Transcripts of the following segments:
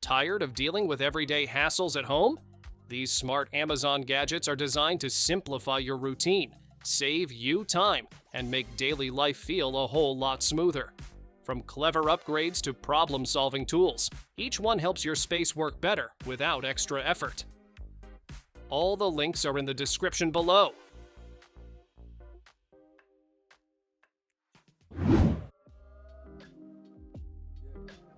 Tired of dealing with everyday hassles at home? These smart Amazon gadgets are designed to simplify your routine, save you time, and make daily life feel a whole lot smoother. From clever upgrades to problem-solving tools, each one helps your space work better without extra effort. All the links are in the description below.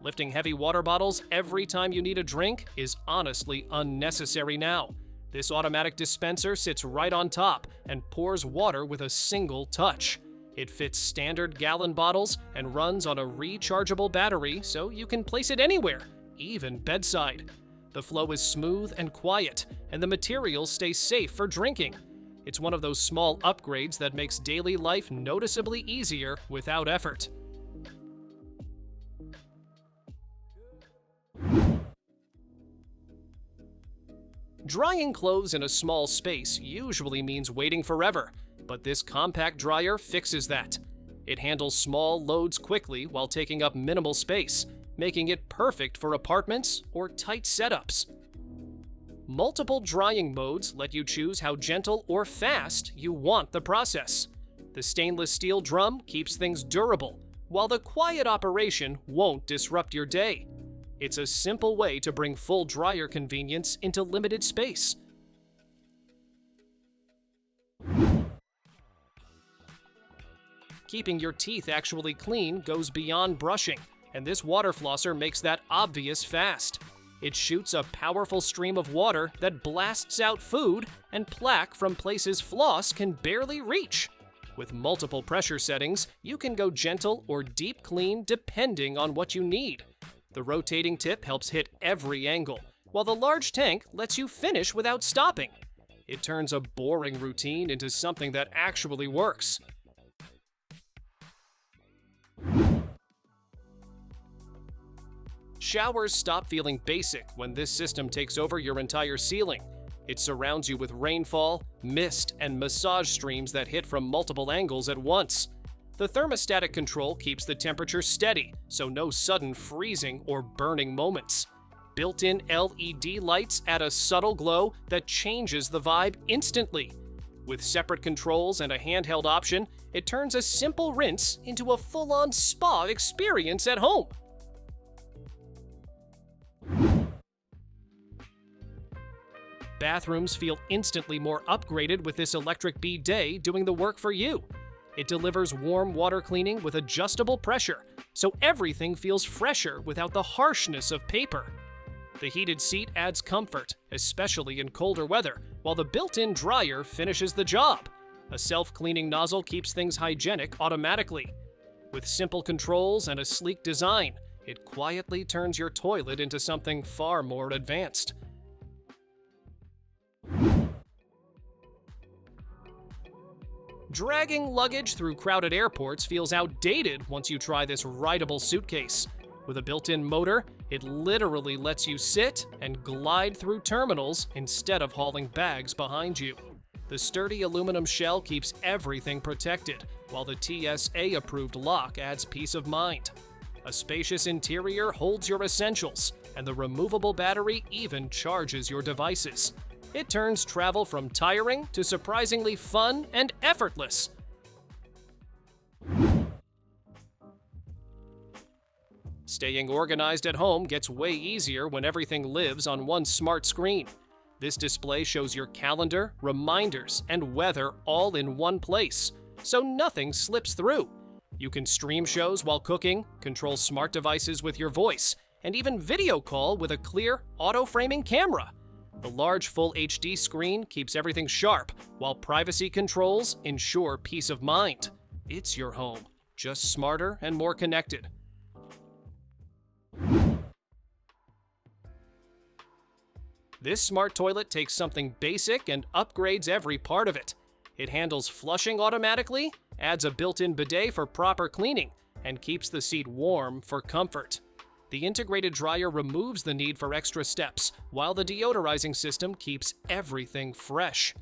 Lifting heavy water bottles every time you need a drink is honestly unnecessary now. This automatic dispenser sits right on top and pours water with a single touch. It fits standard gallon bottles and runs on a rechargeable battery, so you can place it anywhere, even bedside. The flow is smooth and quiet, and the materials stay safe for drinking. It's one of those small upgrades that makes daily life noticeably easier without effort. Drying clothes in a small space usually means waiting forever, but this compact dryer fixes that. It handles small loads quickly while taking up minimal space, making it perfect for apartments or tight setups. Multiple drying modes let you choose how gentle or fast you want the process. The stainless steel drum keeps things durable, while the quiet operation won't disrupt your day. It's a simple way to bring full dryer convenience into limited space. Keeping your teeth actually clean goes beyond brushing, and this water flosser makes that obvious fast. It shoots a powerful stream of water that blasts out food and plaque from places floss can barely reach. With multiple pressure settings, you can go gentle or deep clean depending on what you need. The rotating tip helps hit every angle, while the large tank lets you finish without stopping. It turns a boring routine into something that actually works. Showers stop feeling basic when this system takes over your entire ceiling. It surrounds you with rainfall, mist, and massage streams that hit from multiple angles at once. The thermostatic control keeps the temperature steady, so no sudden freezing or burning moments. Built-in LED lights add a subtle glow that changes the vibe instantly. With separate controls and a handheld option, it turns a simple rinse into a full-on spa experience at home. Bathrooms feel instantly more upgraded with this electric bidet doing the work for you. It delivers warm water cleaning with adjustable pressure, so everything feels fresher without the harshness of paper. The heated seat adds comfort, especially in colder weather, while the built-in dryer finishes the job. A self-cleaning nozzle keeps things hygienic automatically. With simple controls and a sleek design, it quietly turns your toilet into something far more advanced. Dragging luggage through crowded airports feels outdated once you try this Rideable suitcase. With a built-in motor, it literally lets you sit and glide through terminals instead of hauling bags behind you. The sturdy aluminum shell keeps everything protected, while the TSA-approved lock adds peace of mind. A spacious interior holds your essentials, and the removable battery even charges your devices. It turns travel from tiring to surprisingly fun and effortless. Staying organized at home gets way easier when everything lives on one smart screen. This display shows your calendar, reminders, and weather all in one place, so nothing slips through. You can stream shows while cooking, control smart devices with your voice, and even video call with a clear, auto-framing camera. The large full HD screen keeps everything sharp, while privacy controls ensure peace of mind. It's your home, just smarter and more connected. This smart toilet takes something basic and upgrades every part of it. It handles flushing automatically, adds a built-in bidet for proper cleaning, and keeps the seat warm for comfort. The integrated dryer removes the need for extra steps, while the deodorizing system keeps everything fresh.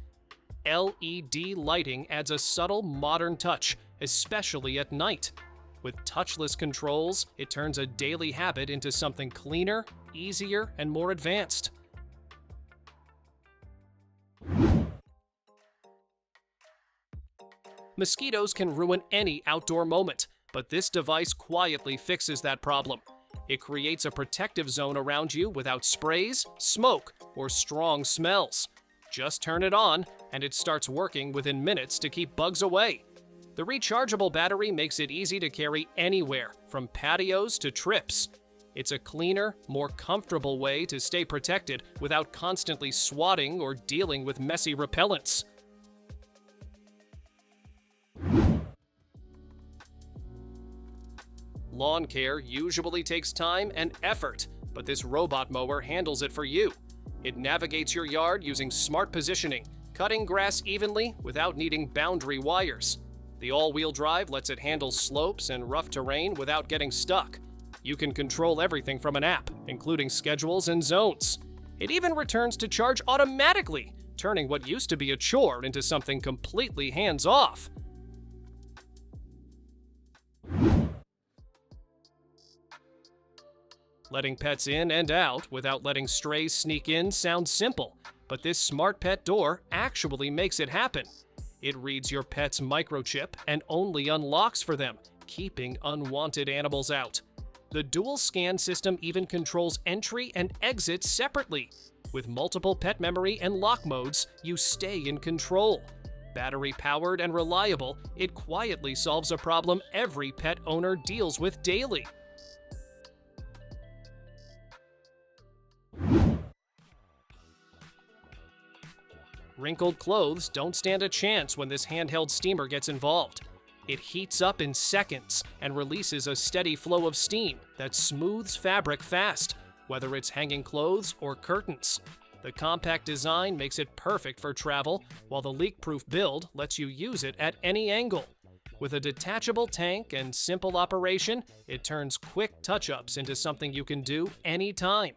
LED lighting adds a subtle modern touch, especially at night. With touchless controls, it turns a daily habit into something cleaner, easier and more advanced. Mosquitoes can ruin any outdoor moment, but this device quietly fixes that problem. It creates a protective zone around you without sprays, smoke, or strong smells. Just turn it on, and it starts working within minutes to keep bugs away. The rechargeable battery makes it easy to carry anywhere, from patios to trips. It's a cleaner, more comfortable way to stay protected without constantly swatting or dealing with messy repellents. Lawn care usually takes time and effort, but this robot mower handles it for you. It navigates your yard using smart positioning, cutting grass evenly without needing boundary wires. The all-wheel drive lets it handle slopes and rough terrain without getting stuck. You can control everything from an app, including schedules and zones. It even returns to charge automatically, turning what used to be a chore into something completely hands-off. Letting pets in and out without letting strays sneak in sounds simple, but this smart pet door actually makes it happen. It reads your pet's microchip and only unlocks for them, keeping unwanted animals out. The dual scan system even controls entry and exit separately. With multiple pet memory and lock modes, you stay in control. Battery-powered and reliable, it quietly solves a problem every pet owner deals with daily. Wrinkled clothes don't stand a chance when this handheld steamer gets involved. It heats up in seconds and releases a steady flow of steam that smooths fabric fast, whether it's hanging clothes or curtains. The compact design makes it perfect for travel, while the leak-proof build lets you use it at any angle. With a detachable tank and simple operation, it turns quick touch-ups into something you can do anytime.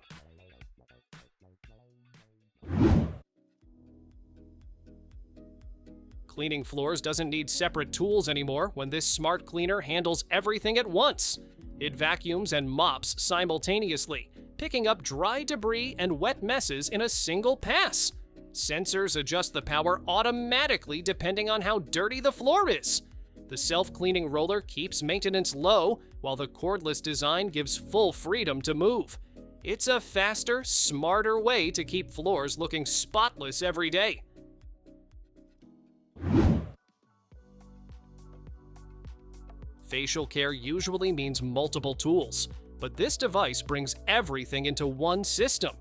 Cleaning floors doesn't need separate tools anymore when this smart cleaner handles everything at once. It vacuums and mops simultaneously, picking up dry debris and wet messes in a single pass. Sensors adjust the power automatically depending on how dirty the floor is. The self-cleaning roller keeps maintenance low, while the cordless design gives full freedom to move. It's a faster, smarter way to keep floors looking spotless every day. Facial care usually means multiple tools, but this device brings everything into one system.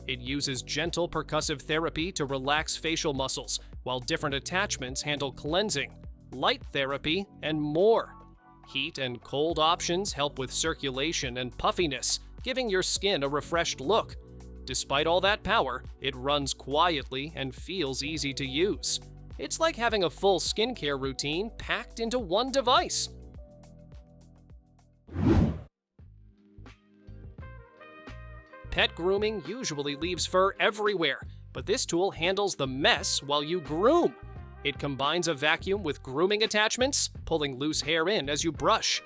It uses gentle percussive therapy to relax facial muscles, while different attachments handle cleansing, light therapy, and more. Heat and cold options help with circulation and puffiness, giving your skin a refreshed look. Despite all that power, it runs quietly and feels easy to use. It's like having a full skincare routine packed into one device. Pet grooming usually leaves fur everywhere, but this tool handles the mess while you groom. It combines a vacuum with grooming attachments, pulling loose hair in as you brush.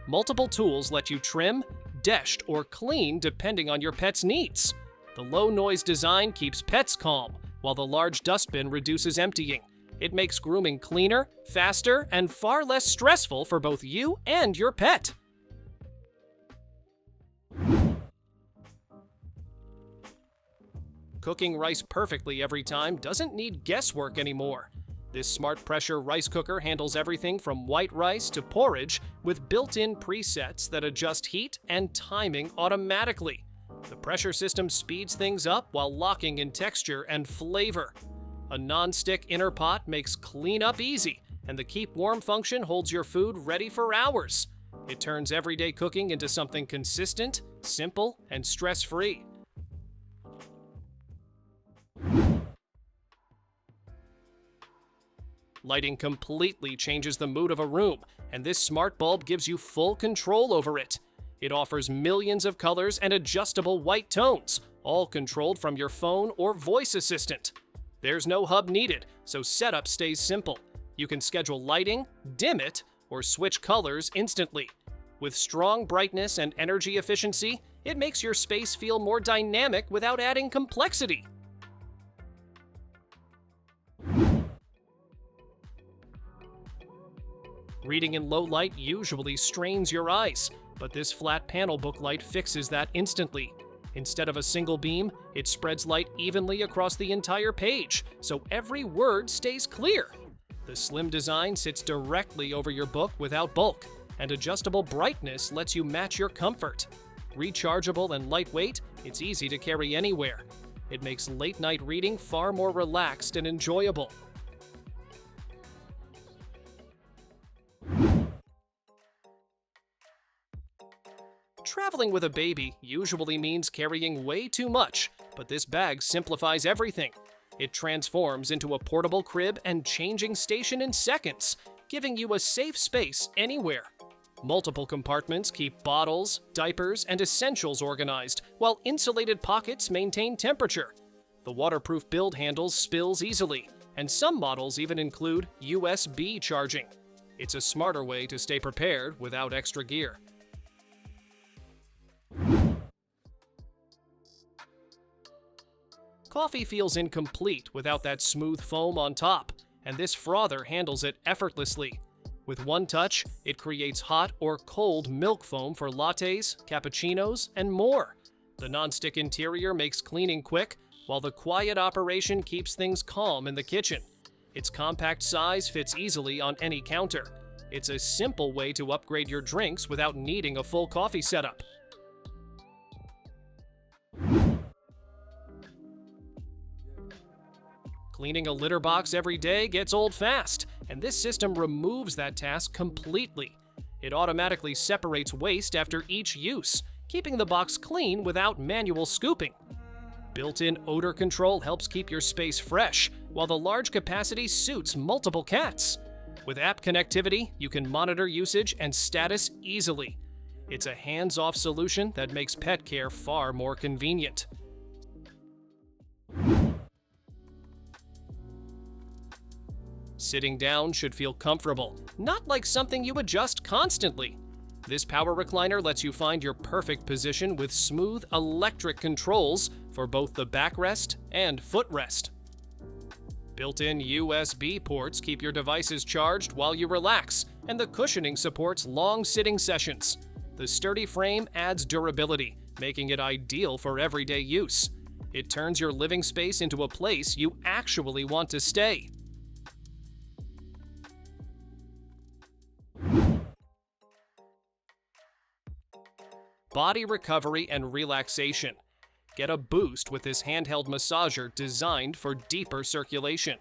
Multiple tools let you trim, desh, or clean depending on your pet's needs. The low-noise design keeps pets calm, while the large dustbin reduces emptying. It makes grooming cleaner, faster, and far less stressful for both you and your pet. Cooking rice perfectly every time doesn't need guesswork anymore. This smart pressure rice cooker handles everything from white rice to porridge with built-in presets that adjust heat and timing automatically. The pressure system speeds things up while locking in texture and flavor. A non-stick inner pot makes cleanup easy, and the keep warm function holds your food ready for hours. It turns everyday cooking into something consistent, simple, and stress-free. Lighting completely changes the mood of a room, and this smart bulb gives you full control over it. It offers millions of colors and adjustable white tones, all controlled from your phone or voice assistant. There's no hub needed, so setup stays simple. You can schedule lighting, dim it, or switch colors instantly. With strong brightness and energy efficiency, It makes your space feel more dynamic without adding complexity. Reading in low light usually strains your eyes, but this flat panel book light fixes that instantly. Instead of a single beam, it spreads light evenly across the entire page, so every word stays clear. The slim design sits directly over your book without bulk, and adjustable brightness lets you match your comfort. Rechargeable and lightweight, it's easy to carry anywhere. It makes late-night reading far more relaxed and enjoyable. Traveling with a baby usually means carrying way too much, but this bag simplifies everything. It transforms into a portable crib and changing station in seconds, giving you a safe space anywhere. Multiple compartments keep bottles, diapers, and essentials organized, while insulated pockets maintain temperature. The waterproof build handles spills easily, and some models even include USB charging. It's a smarter way to stay prepared without extra gear. Coffee feels incomplete without that smooth foam on top, and this frother handles it effortlessly. With one touch, it creates hot or cold milk foam for lattes, cappuccinos, and more. The non-stick interior makes cleaning quick, while the quiet operation keeps things calm in the kitchen. Its compact size fits easily on any counter. It's a simple way to upgrade your drinks without needing a full coffee setup. Cleaning a litter box every day gets old fast, and this system removes that task completely. It automatically separates waste after each use, keeping the box clean without manual scooping. Built-in odor control helps keep your space fresh, while the large capacity suits multiple cats. With app connectivity, you can monitor usage and status easily. It's a hands-off solution that makes pet care far more convenient. Sitting down should feel comfortable, not like something you adjust constantly. This power recliner lets you find your perfect position with smooth electric controls for both the backrest and footrest. Built-in USB ports keep your devices charged while you relax, and the cushioning supports long sitting sessions. The sturdy frame adds durability, making it ideal for everyday use. It turns your living space into a place you actually want to stay. Body recovery and relaxation. Get a boost with this handheld massager designed for deeper circulation.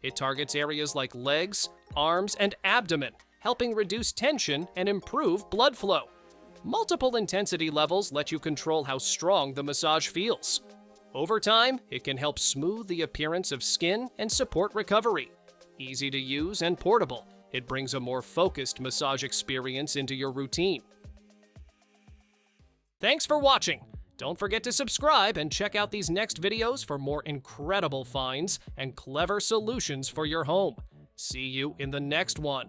It targets areas like legs, arms, and abdomen, helping reduce tension and improve blood flow. Multiple intensity levels let you control how strong the massage feels. Over time, it can help smooth the appearance of skin and support recovery. Easy to use and portable, it brings a more focused massage experience into your routine. Thanks for watching! Don't forget to subscribe and check out these next videos for more incredible finds and clever solutions for your home. See you in the next one.